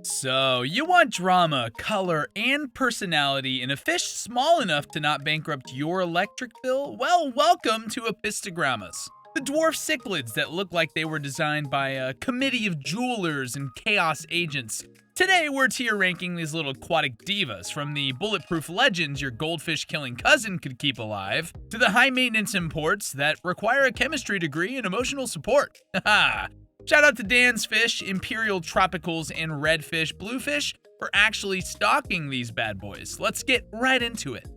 So, you want drama, color, and personality in a fish small enough to not bankrupt your electric bill? Well, welcome to Apistogrammas, the dwarf cichlids that look like they were designed by a committee of jewelers and chaos agents. Today, we're tier ranking these little aquatic divas, from the bulletproof legends your goldfish-killing cousin could keep alive, to the high-maintenance imports that require a chemistry degree and emotional support. Haha! Shout out to Dan's Fish, Imperial Tropicals, and Redfish Bluefish for actually stocking these bad boys. Let's get right into it.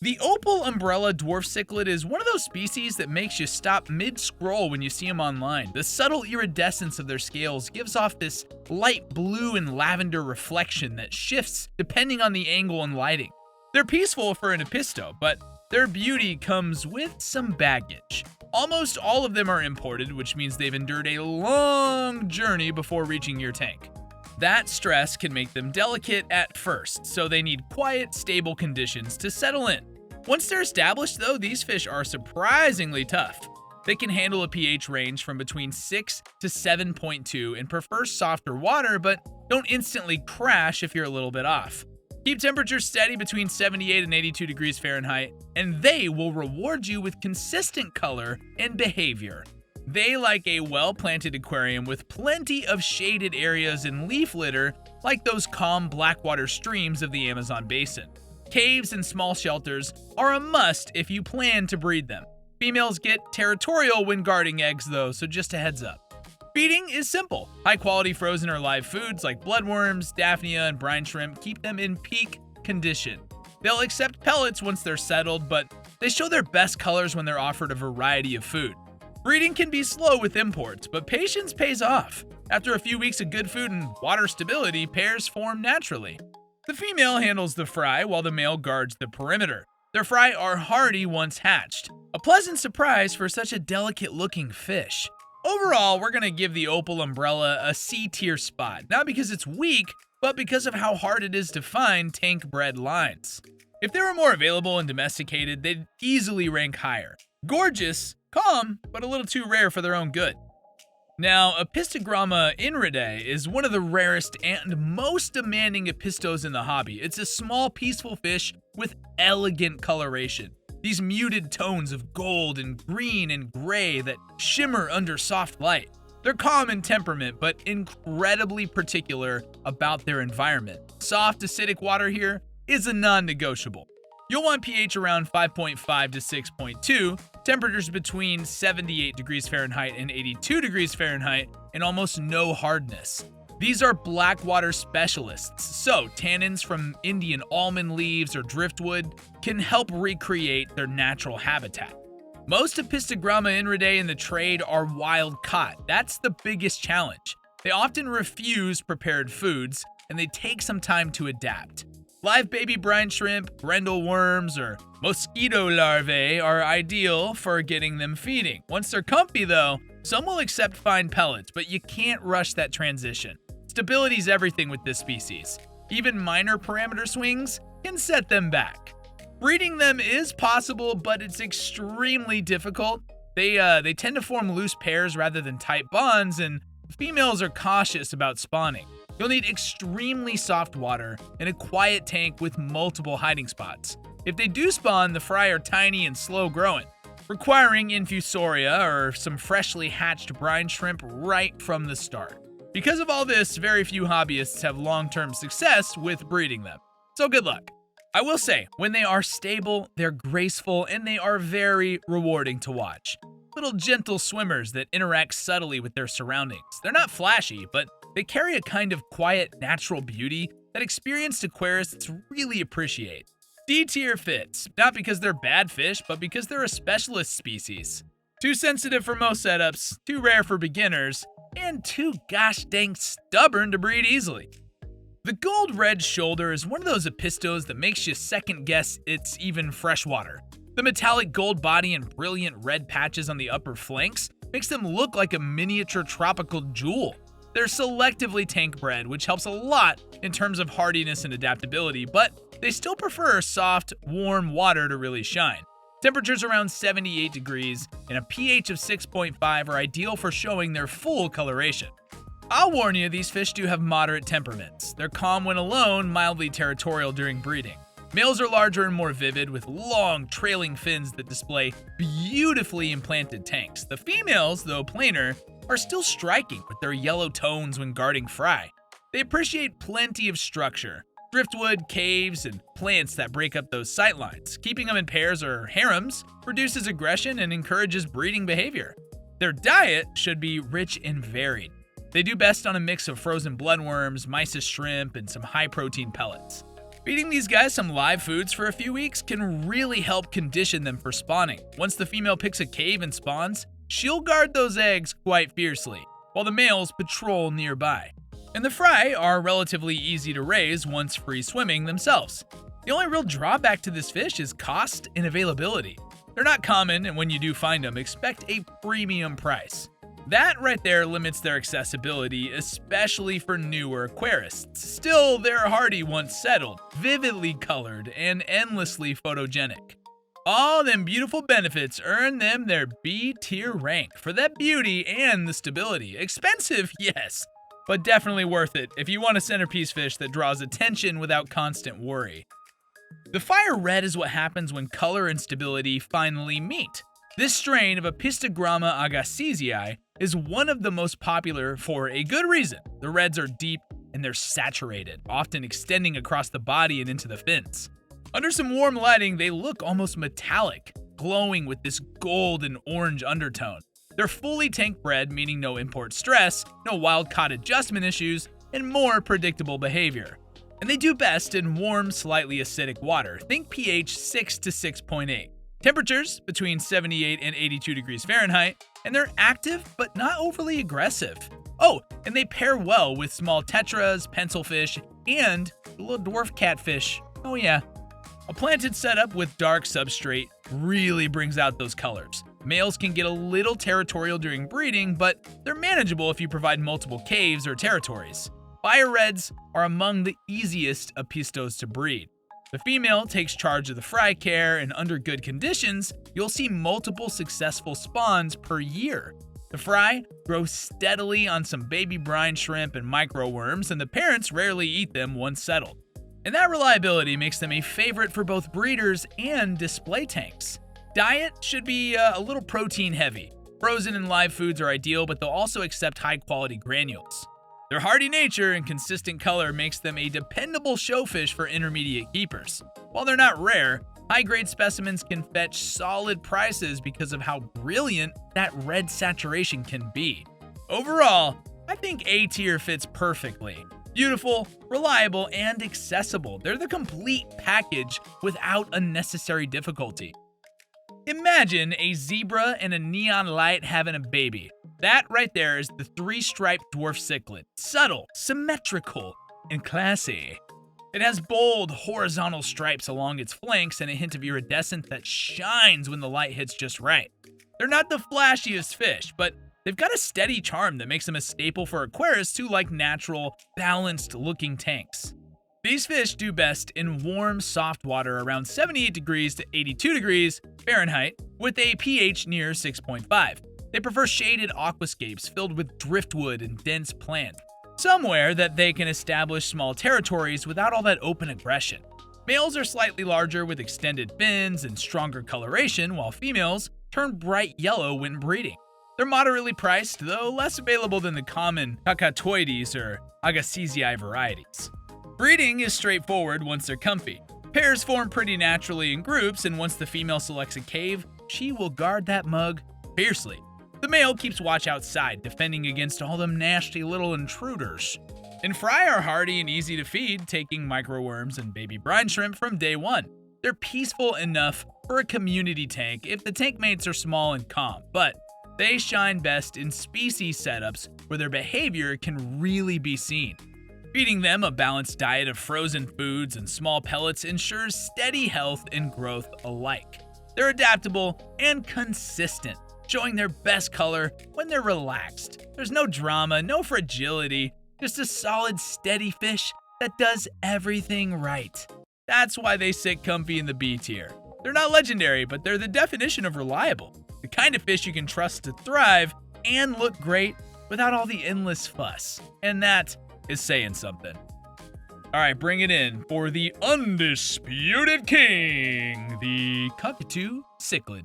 The Opal umbrella dwarf cichlid is one of those species that makes you stop mid-scroll when you see them online. The subtle iridescence of their scales gives off this light blue and lavender reflection that shifts depending on the angle and lighting. They're peaceful for an apisto, but their beauty comes with some baggage. Almost all of them are imported, which means they've endured a long journey before reaching your tank. That stress can make them delicate at first, so they need quiet, stable conditions to settle in. Once they're established, though, these fish are surprisingly tough. They can handle a pH range from between 6 to 7.2 and prefer softer water, but don't instantly crash if you're a little bit off. Keep temperatures steady between 78 and 82 degrees Fahrenheit, and they will reward you with consistent color and behavior. They like a well-planted aquarium with plenty of shaded areas and leaf litter, like those calm blackwater streams of the Amazon basin. Caves and small shelters are a must if you plan to breed them. Females get territorial when guarding eggs, though, so just a heads up. Feeding is simple. High-quality frozen or live foods like bloodworms, daphnia, and brine shrimp keep them in peak condition. They'll accept pellets once they're settled, but they show their best colors when they're offered a variety of food. Breeding can be slow with imports, but patience pays off. After a few weeks of good food and water stability, pairs form naturally. The female handles the fry while the male guards the perimeter. Their fry are hardy once hatched. A pleasant surprise for such a delicate-looking fish. Overall, we're going to give the Opal umbrella a C-tier spot, not because it's weak, but because of how hard it is to find tank-bred lines. If they were more available and domesticated, they'd easily rank higher. Gorgeous, calm, but a little too rare for their own good. Now, Apistogramma Inridae is one of the rarest and most demanding apistos in the hobby. It's a small, peaceful fish with elegant coloration. These muted tones of gold and green and gray that shimmer under soft light. They're calm in temperament, but incredibly particular about their environment. Soft, acidic water here is a non-negotiable. You'll want pH around 5.5 to 6.2, temperatures between 78 degrees Fahrenheit and 82 degrees Fahrenheit, and almost no hardness. These are blackwater specialists, so tannins from Indian almond leaves or driftwood can help recreate their natural habitat. Most Apistogramma Inridae in the trade are wild caught. That's the biggest challenge. They often refuse prepared foods, and they take some time to adapt. Live baby brine shrimp, grendel worms, or mosquito larvae are ideal for getting them feeding. Once they're comfy, though, some will accept fine pellets, but you can't rush that transition. Stability's everything with this species. Even minor parameter swings can set them back. Breeding them is possible, but it's extremely difficult. They tend to form loose pairs rather than tight bonds, and females are cautious about spawning. You'll need extremely soft water and a quiet tank with multiple hiding spots. If they do spawn, the fry are tiny and slow growing, requiring infusoria or some freshly hatched brine shrimp right from the start. Because of all this, very few hobbyists have long-term success with breeding them. So good luck. I will say, when they are stable, they're graceful, and they are very rewarding to watch. Little gentle swimmers that interact subtly with their surroundings. They're not flashy, but they carry a kind of quiet, natural beauty that experienced aquarists really appreciate. D-tier fits, not because they're bad fish, but because they're a specialist species. Too sensitive for most setups, too rare for beginners, and too gosh dang stubborn to breed easily. The gold red shoulder is one of those apistos that makes you second guess it's even freshwater. The metallic gold body and brilliant red patches on the upper flanks makes them look like a miniature tropical jewel. They're selectively tank bred, which helps a lot in terms of hardiness and adaptability, but they still prefer soft, warm water to really shine. Temperatures around 78 degrees and a pH of 6.5 are ideal for showing their full coloration. I'll warn you, these fish do have moderate temperaments. They're calm when alone, mildly territorial during breeding. Males are larger and more vivid, with long, trailing fins that display beautifully implanted tanks. The females, though plainer, are still striking with their yellow tones when guarding fry. They appreciate plenty of structure, driftwood, caves, and plants that break up those sightlines. Keeping them in pairs or harems reduces aggression and encourages breeding behavior. Their diet should be rich and varied. They do best on a mix of frozen bloodworms, mysis shrimp, and some high-protein pellets. Feeding these guys some live foods for a few weeks can really help condition them for spawning. Once the female picks a cave and spawns, she'll guard those eggs quite fiercely, while the males patrol nearby. And the fry are relatively easy to raise once free swimming themselves. The only real drawback to this fish is cost and availability. They're not common, and when you do find them, expect a premium price. That right there limits their accessibility, especially for newer aquarists. Still, they're hardy once settled, vividly colored, and endlessly photogenic. All them beautiful benefits earn them their B-tier rank for that beauty and the stability. Expensive, yes, but definitely worth it if you want a centerpiece fish that draws attention without constant worry. The fire red is what happens when color and stability finally meet. This strain of Apistogramma Agassizii is one of the most popular for a good reason. The reds are deep and they're saturated, often extending across the body and into the fins. Under some warm lighting, they look almost metallic, glowing with this gold and orange undertone. They're fully tank bred, meaning no import stress, no wild-caught adjustment issues, and more predictable behavior. And they do best in warm, slightly acidic water. Think pH 6 to 6.8. Temperatures between 78 and 82 degrees Fahrenheit, and they're active but not overly aggressive. Oh, and they pair well with small tetras, pencilfish, and the little dwarf catfish. Oh yeah. A planted setup with dark substrate really brings out those colors. Males can get a little territorial during breeding, but they're manageable if you provide multiple caves or territories. Fire reds are among the easiest apistos to breed. The female takes charge of the fry care, and under good conditions, you'll see multiple successful spawns per year. The fry grow steadily on some baby brine shrimp and microworms, and the parents rarely eat them once settled. And that reliability makes them a favorite for both breeders and display tanks. Diet should be a little protein heavy. Frozen and live foods are ideal, but they'll also accept high-quality granules. Their hardy nature and consistent color makes them a dependable showfish for intermediate keepers. While they're not rare, high-grade specimens can fetch solid prices because of how brilliant that red saturation can be. Overall, I think A tier fits perfectly. Beautiful, reliable, and accessible. They're the complete package without unnecessary difficulty. Imagine a zebra and a neon light having a baby. That right there is the three-striped dwarf cichlid. Subtle, symmetrical, and classy. It has bold, horizontal stripes along its flanks and a hint of iridescence that shines when the light hits just right. They're not the flashiest fish, but they've got a steady charm that makes them a staple for aquarists who like natural, balanced-looking tanks. These fish do best in warm, soft water around 78 degrees to 82 degrees Fahrenheit with a pH near 6.5. They prefer shaded aquascapes filled with driftwood and dense plant, somewhere that they can establish small territories without all that open aggression. Males are slightly larger with extended fins and stronger coloration, while females turn bright yellow when breeding. They're moderately priced, though less available than the common Cockatoides or Agassizii varieties. Breeding is straightforward once they're comfy. Pairs form pretty naturally in groups, and once the female selects a cave, she will guard that mug fiercely. The male keeps watch outside, defending against all them nasty little intruders. And fry are hardy and easy to feed, taking microworms and baby brine shrimp from day one. They're peaceful enough for a community tank if the tank mates are small and calm, but they shine best in species setups where their behavior can really be seen. Feeding them a balanced diet of frozen foods and small pellets ensures steady health and growth alike. They're adaptable and consistent, showing their best color when they're relaxed. There's no drama, no fragility, just a solid, steady fish that does everything right. That's why they sit comfy in the B tier. They're not legendary, but they're the definition of reliable. The kind of fish you can trust to thrive and look great without all the endless fuss. And that is saying something. All right, bring it in for the undisputed king, the Cockatoo Cichlid.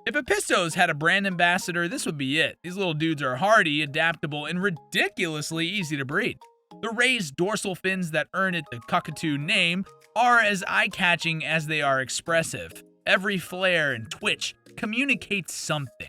If Apistos had a brand ambassador, this would be it. These little dudes are hardy, adaptable, and ridiculously easy to breed. The raised dorsal fins that earn it the Cockatoo name are as eye-catching as they are expressive. Every flare and twitch communicates something.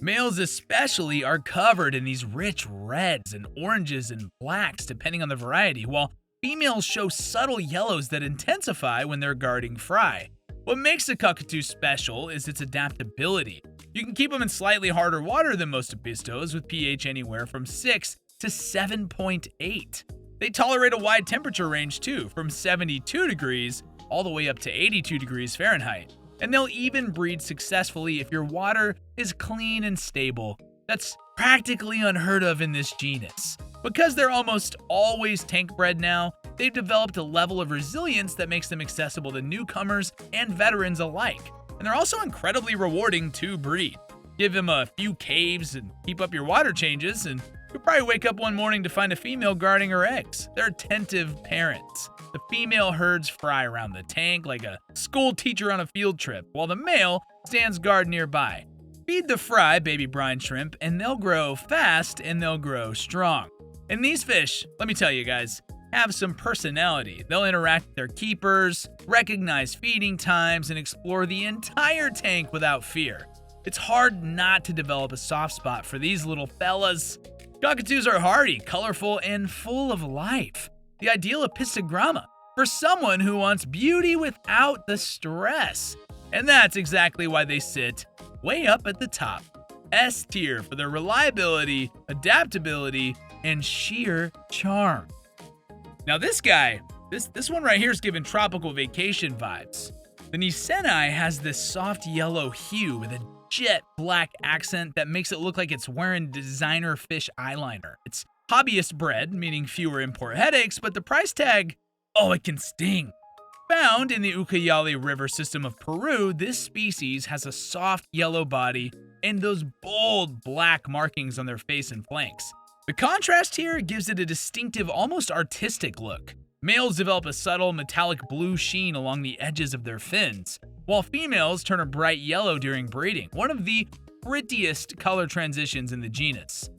Males especially are covered in these rich reds and oranges and blacks depending on the variety, while females show subtle yellows that intensify when they're guarding fry. What makes the Cockatoo special is its adaptability. You can keep them in slightly harder water than most Apistos, with pH anywhere from 6 to 7.8. They tolerate a wide temperature range too, from 72 degrees all the way up to 82 degrees Fahrenheit. And they'll even breed successfully if your water is clean and stable. That's practically unheard of in this genus. Because they're almost always tank bred now, they've developed a level of resilience that makes them accessible to newcomers and veterans alike. And they're also incredibly rewarding to breed. Give them a few caves and keep up your water changes, and you'll probably wake up one morning to find a female guarding her eggs. They're attentive parents. The female herds fry around the tank like a school teacher on a field trip, while the male stands guard nearby. Feed the fry baby brine shrimp, and they'll grow fast and they'll grow strong. And these fish, let me tell you guys, have some personality. They'll interact with their keepers, recognize feeding times, and explore the entire tank without fear. It's hard not to develop a soft spot for these little fellas. Cockatoos are hardy, colorful, and full of life. The ideal Apistogramma for someone who wants beauty without the stress. And that's exactly why they sit way up at the top. S tier for their reliability, adaptability, and sheer charm. Now this guy, this one right here is giving tropical vacation vibes. The Nisenai has this soft yellow hue with a jet black accent that makes it look like it's wearing designer fish eyeliner. It's hobbyist bred, meaning fewer import headaches, but the price tag, oh, it can sting. Found in the Ucayali river system of Peru, this species has a soft yellow body and those bold black markings on their face and flanks. The contrast here gives it a distinctive, almost artistic look. Males develop a subtle metallic blue sheen along the edges of their fins, while females turn a bright yellow during breeding, one of the prettiest color transitions in the genus.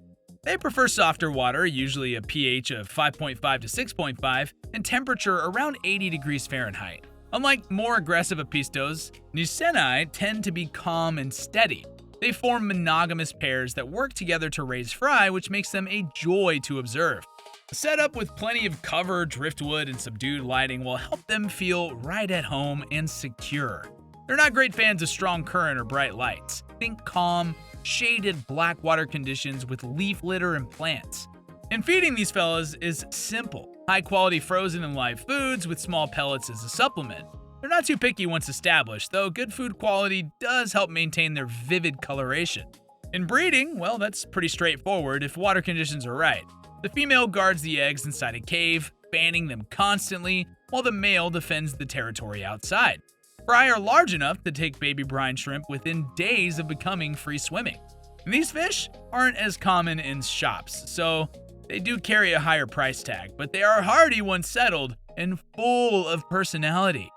They prefer softer water, usually a pH of 5.5 to 6.5, and temperature around 80 degrees Fahrenheit. Unlike more aggressive Apistos, Nisenai tend to be calm and steady. They form monogamous pairs that work together to raise fry, which makes them a joy to observe. A setup with plenty of cover, driftwood, and subdued lighting will help them feel right at home and secure. They're not great fans of strong current or bright lights. Think calm, shaded black water conditions with leaf litter and plants. And feeding these fellas is simple. High-quality frozen and live foods with small pellets as a supplement. They're not too picky once established, though good food quality does help maintain their vivid coloration. In breeding, well, that's pretty straightforward if water conditions are right. The female guards the eggs inside a cave, fanning them constantly, while the male defends the territory outside. Fry are large enough to take baby brine shrimp within days of becoming free swimming. And these fish aren't as common in shops, so they do carry a higher price tag, but they are hardy once settled and full of personality.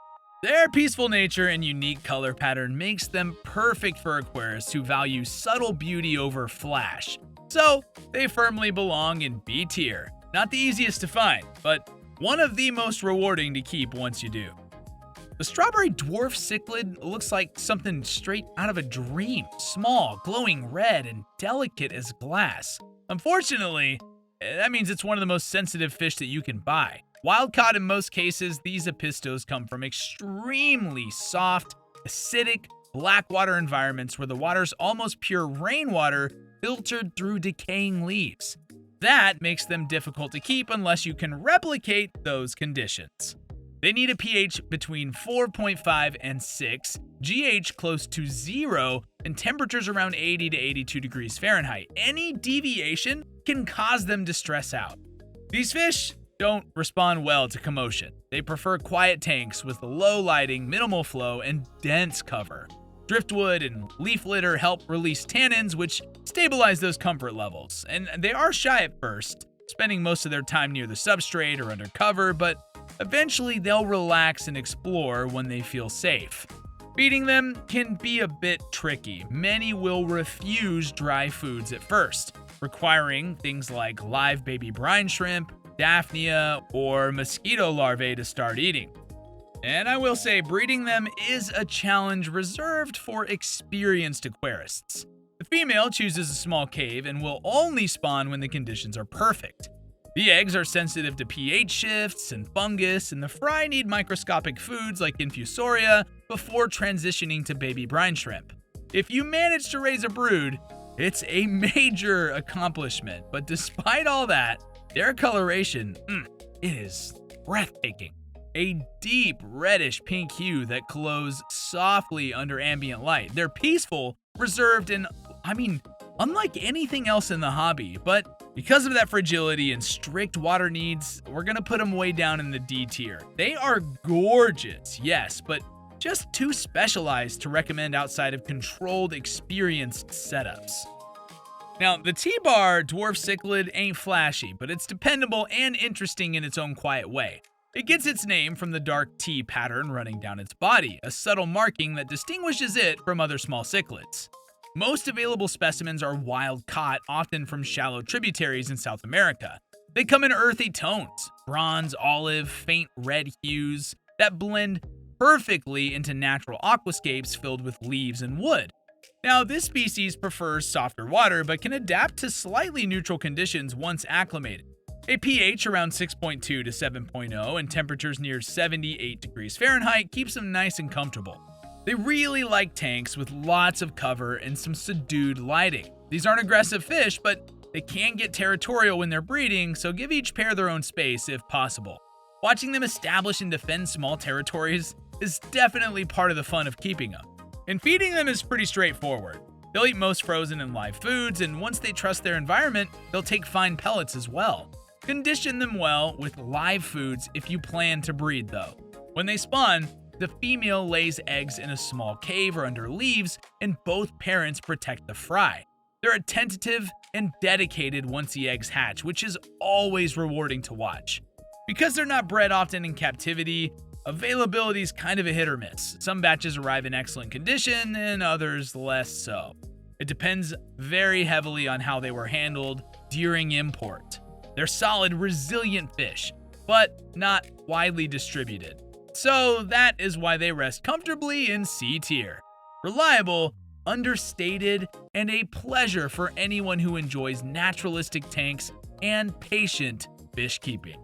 Their peaceful nature and unique color pattern makes them perfect for aquarists who value subtle beauty over flash. So, they firmly belong in B tier. Not the easiest to find, but one of the most rewarding to keep once you do. The strawberry dwarf cichlid looks like something straight out of a dream. Small, glowing red, and delicate as glass. Unfortunately, that means it's one of the most sensitive fish that you can buy. Wild caught in most cases, these Apistos come from extremely soft, acidic, black water environments where the water's almost pure rainwater filtered through decaying leaves. That makes them difficult to keep unless you can replicate those conditions. They need a pH between 4.5 and 6, GH close to 0, and temperatures around 80 to 82 degrees Fahrenheit. Any deviation can cause them to stress out. These fish don't respond well to commotion. They prefer quiet tanks with low lighting, minimal flow, and dense cover. Driftwood and leaf litter help release tannins, which stabilize those comfort levels. And they are shy at first, spending most of their time near the substrate or under cover, but eventually they'll relax and explore when they feel safe. Feeding them can be a bit tricky. Many will refuse dry foods at first, requiring things like live baby brine shrimp, Daphnia, or mosquito larvae to start eating. And I will say, breeding them is a challenge reserved for experienced aquarists. The female chooses a small cave and will only spawn when the conditions are perfect. The eggs are sensitive to pH shifts and fungus, and the fry need microscopic foods like infusoria before transitioning to baby brine shrimp. If you manage to raise a brood, it's a major accomplishment, but despite all that, their coloration, it is breathtaking. A deep reddish pink hue that glows softly under ambient light. They're peaceful, reserved, and unlike anything else in the hobby, but because of that fragility and strict water needs, we're gonna put them way down in the D tier. They are gorgeous, yes, but just too specialized to recommend outside of controlled, experienced setups. Now, the T-bar dwarf cichlid ain't flashy, but it's dependable and interesting in its own quiet way. It gets its name from the dark T pattern running down its body, a subtle marking that distinguishes it from other small cichlids. Most available specimens are wild-caught, often from shallow tributaries in South America. They come in earthy tones, bronze, olive, faint red hues that blend perfectly into natural aquascapes filled with leaves and wood. Now, this species prefers softer water but can adapt to slightly neutral conditions once acclimated. A pH around 6.2 to 7.0 and temperatures near 78 degrees Fahrenheit keeps them nice and comfortable. They really like tanks with lots of cover and some subdued lighting. These aren't aggressive fish, but they can get territorial when they're breeding, so give each pair their own space if possible. Watching them establish and defend small territories is definitely part of the fun of keeping them. And feeding them is pretty straightforward. They'll eat most frozen and live foods, and once they trust their environment, they'll take fine pellets as well. Condition them well with live foods if you plan to breed though. When they spawn, the female lays eggs in a small cave or under leaves, and both parents protect the fry. They're attentive and dedicated once the eggs hatch, which is always rewarding to watch. Because they're not bred often in captivity, availability is kind of a hit or miss. Some batches arrive in excellent condition and others less so. It depends very heavily on how they were handled during import. They're solid, resilient fish, but not widely distributed. So that is why they rest comfortably in C tier. Reliable, understated, and a pleasure for anyone who enjoys naturalistic tanks and patient fish keeping.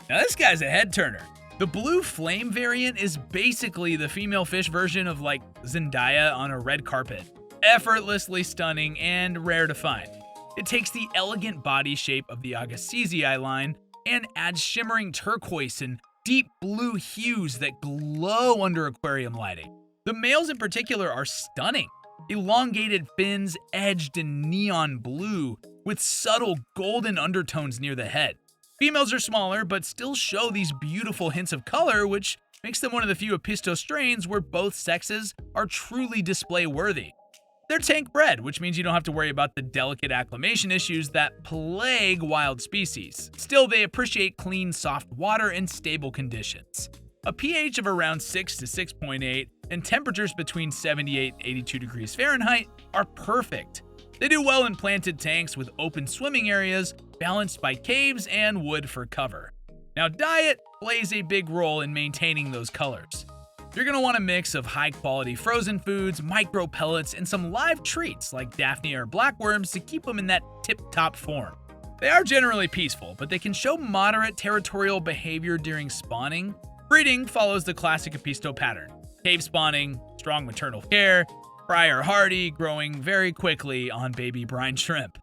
Now this guy's a head turner. The blue flame variant is basically the female fish version of like Zendaya on a red carpet. Effortlessly stunning and rare to find. It takes the elegant body shape of the Agassizii line and adds shimmering turquoise and deep blue hues that glow under aquarium lighting. The males in particular are stunning. Elongated fins edged in neon blue with subtle golden undertones near the head. Females are smaller but still show these beautiful hints of color, which makes them one of the few Apisto strains where both sexes are truly display worthy. They're tank bred, which means you don't have to worry about the delicate acclimation issues that plague wild species. Still, they appreciate clean, soft water and stable conditions. A pH of around 6 to 6.8 and temperatures between 78 and 82 degrees Fahrenheit are perfect. They do well in planted tanks with open swimming areas, balanced by caves and wood for cover. Now, diet plays a big role in maintaining those colors. You're going to want a mix of high-quality frozen foods, micro pellets, and some live treats like Daphnia or blackworms to keep them in that tip-top form. They are generally peaceful, but they can show moderate territorial behavior during spawning. Breeding follows the classic Apisto pattern. Cave spawning, strong maternal care, fry are hardy, growing very quickly on baby brine shrimp.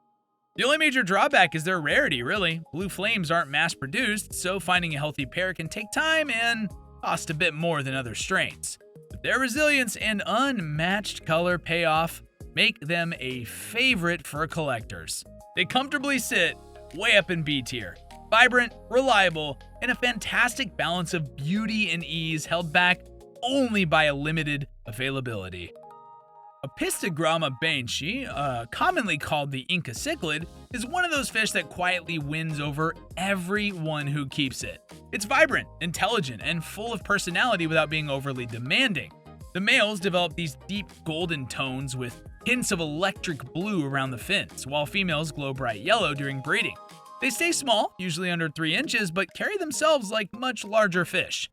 The only major drawback is their rarity, really. Blue flames aren't mass-produced, so finding a healthy pair can take time and cost a bit more than other strains. But their resilience and unmatched color payoff make them a favorite for collectors. They comfortably sit way up in B tier. Vibrant, reliable, and a fantastic balance of beauty and ease held back only by a limited availability. Apistogramma Baenschi, commonly called the Inca cichlid, is one of those fish that quietly wins over everyone who keeps it. It's vibrant, intelligent, and full of personality without being overly demanding. The males develop these deep golden tones with hints of electric blue around the fins, while females glow bright yellow during breeding. They stay small, usually under 3 inches, but carry themselves like much larger fish.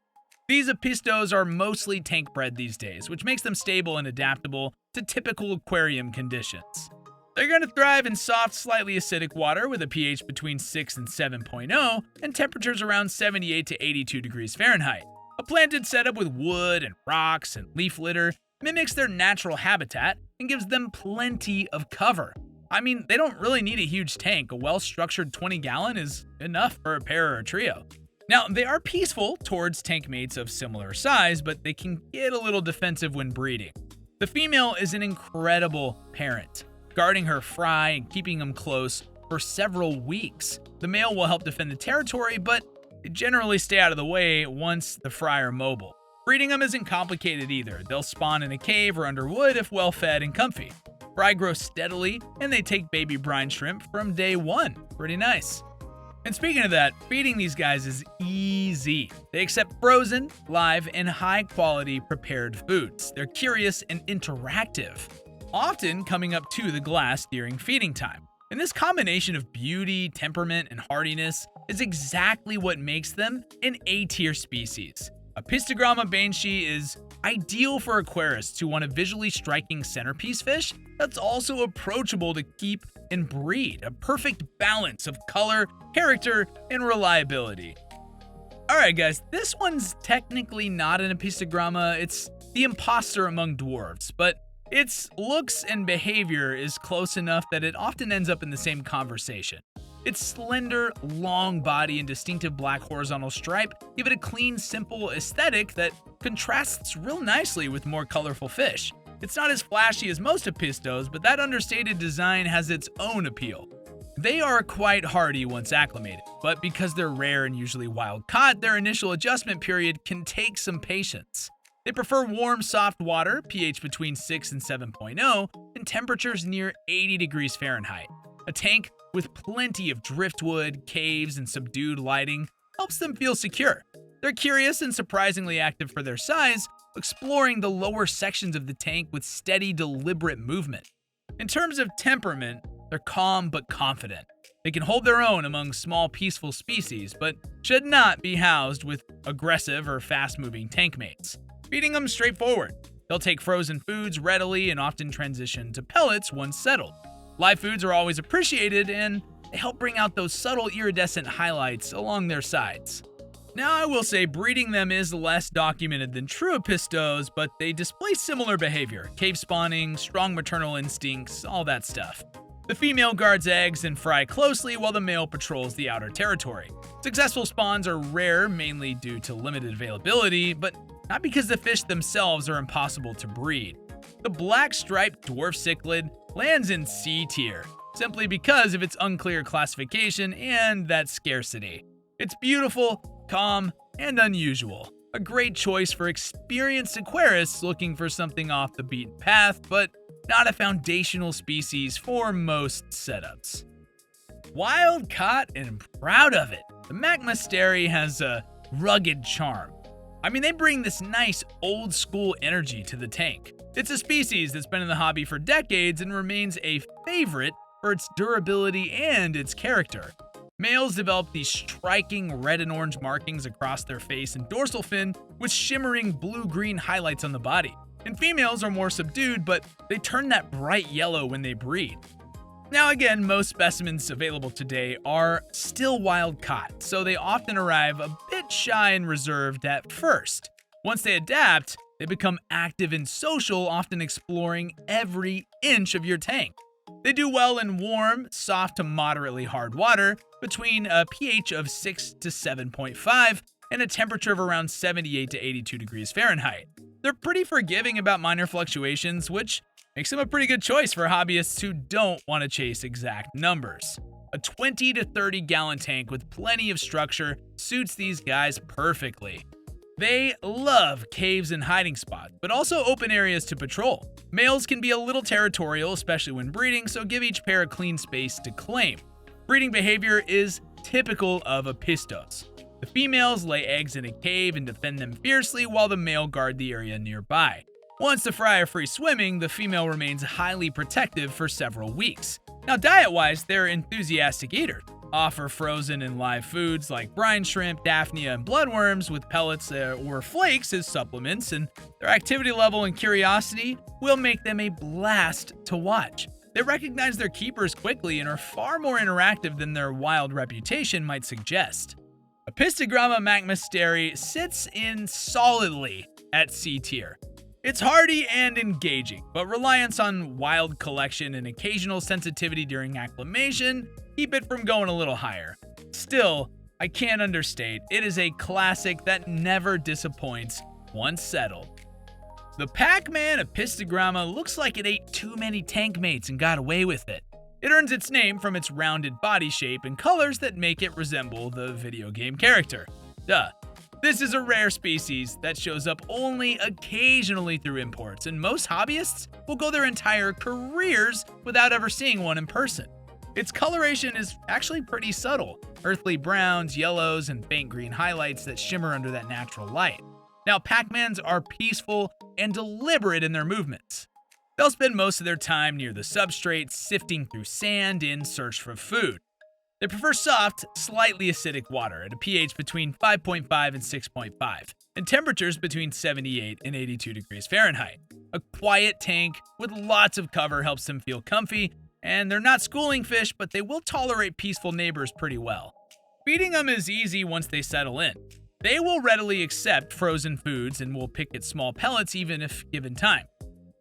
These apistos are mostly tank bred these days, which makes them stable and adaptable to typical aquarium conditions. They're going to thrive in soft, slightly acidic water with a pH between 6 and 7.0 and temperatures around 78 to 82 degrees Fahrenheit. A planted setup with wood and rocks and leaf litter mimics their natural habitat and gives them plenty of cover. I mean, they don't really need a huge tank. A well-structured 20-gallon is enough for a pair or a trio. Now, they are peaceful towards tank mates of similar size, but they can get a little defensive when breeding. The female is an incredible parent, guarding her fry and keeping them close for several weeks. The male will help defend the territory, but they generally stay out of the way once the fry are mobile. Breeding them isn't complicated either. They'll spawn in a cave or under wood if well fed and comfy. Fry grow steadily, and they take baby brine shrimp from day one. Pretty nice. And speaking of that, feeding these guys is easy. They accept frozen, live, and high-quality prepared foods. They're curious and interactive, often coming up to the glass during feeding time. And this combination of beauty, temperament, and hardiness is exactly what makes them an A-tier species. Apistogramma Baenschi is ideal for aquarists who want a visually striking centerpiece fish that's also approachable to keep and breed. A perfect balance of color, character, and reliability. Alright guys, this one's technically not an Apistogramma, it's the imposter among dwarves, but its looks and behavior is close enough that it often ends up in the same conversation. Its slender, long body and distinctive black horizontal stripe give it a clean, simple aesthetic that contrasts real nicely with more colorful fish. It's not as flashy as most apistos, but that understated design has its own appeal. They are quite hardy once acclimated, but because they're rare and usually wild caught, their initial adjustment period can take some patience. They prefer warm, soft water, pH between 6 and 7.0, and temperatures near 80 degrees Fahrenheit. A tank with plenty of driftwood, caves, and subdued lighting helps them feel secure. They're curious and surprisingly active for their size, exploring the lower sections of the tank with steady, deliberate movement. In terms of temperament, they're calm but confident. They can hold their own among small, peaceful species, but should not be housed with aggressive or fast-moving tank mates. Feeding them straightforward. They'll take frozen foods readily and often transition to pellets once settled. Live foods are always appreciated, and they help bring out those subtle iridescent highlights along their sides. Now, I will say breeding them is less documented than true apistos, but they display similar behavior: cave spawning, strong maternal instincts, all that stuff. The female guards eggs and fry closely while the male patrols the outer territory. Successful spawns are rare, mainly due to limited availability, but not because the fish themselves are impossible to breed. The black-striped dwarf cichlid lands in C tier, simply because of its unclear classification and that scarcity. It's beautiful, calm, and unusual. A great choice for experienced aquarists looking for something off the beaten path, but not a foundational species for most setups. Wild caught and proud of it. The Macmasteri has a rugged charm. I mean, they bring this nice old school energy to the tank. It's a species that's been in the hobby for decades and remains a favorite for its durability and its character. Males develop these striking red and orange markings across their face and dorsal fin with shimmering blue-green highlights on the body. And females are more subdued, but they turn that bright yellow when they breed. Now again, most specimens available today are still wild caught, so they often arrive a bit shy and reserved at first. Once they adapt, they become active and social, often exploring every inch of your tank. They do well in warm, soft to moderately hard water between a pH of 6 to 7.5 and a temperature of around 78 to 82 degrees Fahrenheit. They're pretty forgiving about minor fluctuations, which makes them a pretty good choice for hobbyists who don't want to chase exact numbers. A 20 to 30 gallon tank with plenty of structure suits these guys perfectly. They love caves and hiding spots, but also open areas to patrol. Males can be a little territorial, especially when breeding, so give each pair a clean space to claim. Breeding behavior is typical of Apistos. The females lay eggs in a cave and defend them fiercely while the male guard the area nearby. Once the fry are free swimming, the female remains highly protective for several weeks. Now diet-wise, they're enthusiastic eaters. Offer frozen and live foods like brine shrimp, daphnia, and bloodworms with pellets or flakes as supplements, and their activity level and curiosity will make them a blast to watch. They recognize their keepers quickly and are far more interactive than their wild reputation might suggest. Apistogramma Macmasteri sits in solidly at C tier. It's hardy and engaging, but reliance on wild collection and occasional sensitivity during acclimation keep it from going a little higher. Still, I can't understate, it is a classic that never disappoints once settled. The Pacman Apistogramma looks like it ate too many tank mates and got away with it. It earns its name from its rounded body shape and colors that make it resemble the video game character. Duh. This is a rare species that shows up only occasionally through imports, and most hobbyists will go their entire careers without ever seeing one in person. Its coloration is actually pretty subtle, earthly browns, yellows, and faint green highlights that shimmer under that natural light. Now, Pacmans are peaceful and deliberate in their movements. They'll spend most of their time near the substrate, sifting through sand in search for food. They prefer soft, slightly acidic water at a pH between 5.5 and 6.5, and temperatures between 78 and 82 degrees Fahrenheit. A quiet tank with lots of cover helps them feel comfy, and they're not schooling fish, but they will tolerate peaceful neighbors pretty well. Feeding them is easy once they settle in. They will readily accept frozen foods and will pick at small pellets even if given time.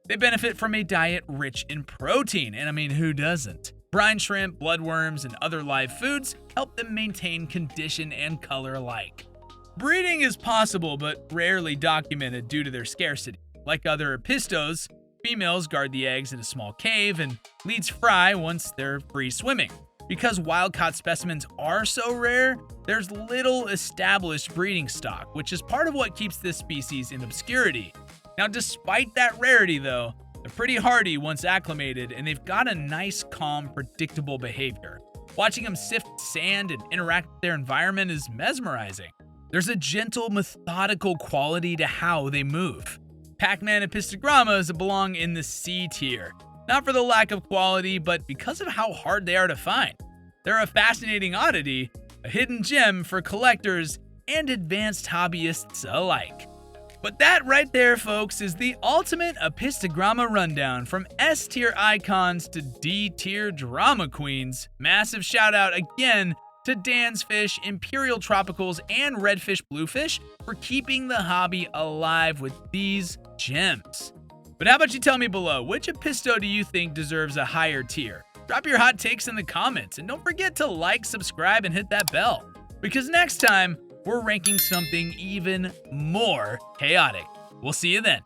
They benefit from a diet rich in protein, and I mean, who doesn't? Brine shrimp, bloodworms, and other live foods help them maintain condition and color alike. Breeding is possible but rarely documented due to their scarcity. Like other Apistos, females guard the eggs in a small cave and leads fry once they're free swimming. Because wild-caught specimens are so rare, there's little established breeding stock, which is part of what keeps this species in obscurity. Now, despite that rarity though, they're pretty hardy once acclimated, and they've got a nice, calm, predictable behavior. Watching them sift sand and interact with their environment is mesmerizing. There's a gentle, methodical quality to how they move. Pacman Apistogrammas belong in the C tier. Not for the lack of quality, but because of how hard they are to find. They're a fascinating oddity, a hidden gem for collectors and advanced hobbyists alike. But that right there, folks, is the ultimate Apistogramma rundown, from S tier icons to D tier drama queens. Massive shout out again to Dan's Fish, Imperial Tropicals, and Redfish Bluefish for keeping the hobby alive with these gems. But how about you tell me below, which Apisto do you think deserves a higher tier? Drop your hot takes in the comments, and don't forget to like, subscribe, and hit that bell. Because next time, we're ranking something even more chaotic. We'll see you then.